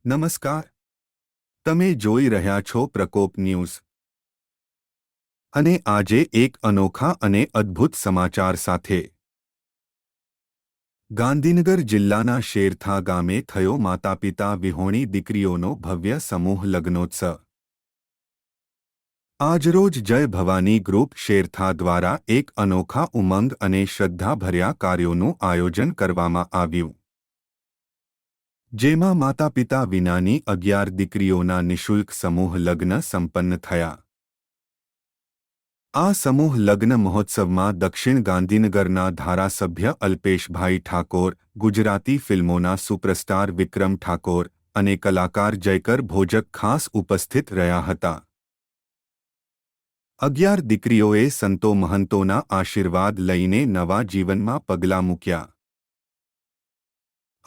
નમસ્કાર. તમે જોઈ રહ્યા છો પ્રકોપ ન્યૂઝ અને આજે એક અનોખા અને અદ્ભુત સમાચાર સાથે. ગાંધીનગર જિલ્લાના શેરથા ગામે થયો માતાપિતા વિહોણી દીકરીઓનો ભવ્ય સમૂહ લગ્નોત્સવ. આજરોજ જય ભવાની ગ્રુપ શેરથા દ્વારા એક અનોખા ઉમંગ અને શ્રદ્ધાભર્યા કાર્યોનું આયોજન કરવામાં આવ્યું, જેમાં માતાપિતા વિનાની 11 દીકરીઓના નિઃશુલ્ક સમૂહ લગ્ન સંપન્ન થયા. આ સમૂહ લગ્ન મહોત્સવમાં દક્ષિણ ગાંધીનગરના ધારાસભ્ય અલ્પેશભાઈ ઠાકોર, ગુજરાતી ફિલ્મોના સુપરસ્ટાર વિક્રમ ઠાકોર અને કલાકાર જયકર ભોજક ખાસ ઉપસ્થિત રહ્યા હતા. 11 દીકરીઓએ સંતો મહંતોના આશીર્વાદ લઈને નવા જીવનમાં પગલાં મૂક્યા.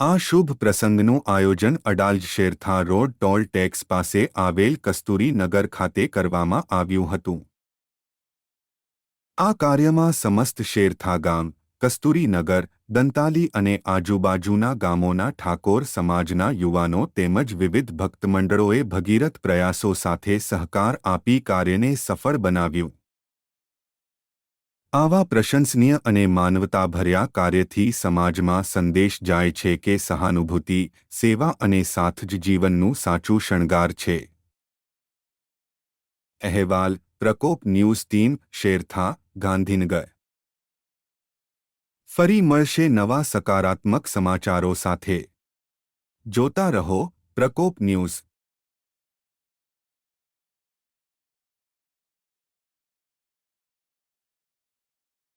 આ શુભ પ્રસંગનું આયોજન Adalaj Shertha road toll tax પાસે આવેલ કસ્તુરી નગર ખાતે કરવામાં આવ્યું હતું. આ કાર્યમાં સમસ્ત શેરથા ગામ, કસ્તુરી નગર, દંતાલી અને આજુબાજુના ગામોના ઠાકોર સમાજના યુવાનો તેમજ વિવિધ ભક્તમંડળોએ ભગીરથ પ્રયાસો સાથે સહકાર આપી કાર્યને સફળ બનાવ્યું. આવા પ્રશંસનીય અને માનવતાભર્યા કાર્યથી સમાજમાં સંદેશ જાય છે કે સહાનુભૂતિ, સેવા અને સાથ જ જીવનનું સાચું શણગાર છે. અહેવાલ પ્રકોપ ન્યૂઝ ટીમ, શેરથા, ગાંધીનગર. ફરી મળશે નવા સકારાત્મક સમાચારો સાથે. જોતા રહો પ્રકોપ ન્યૂઝ.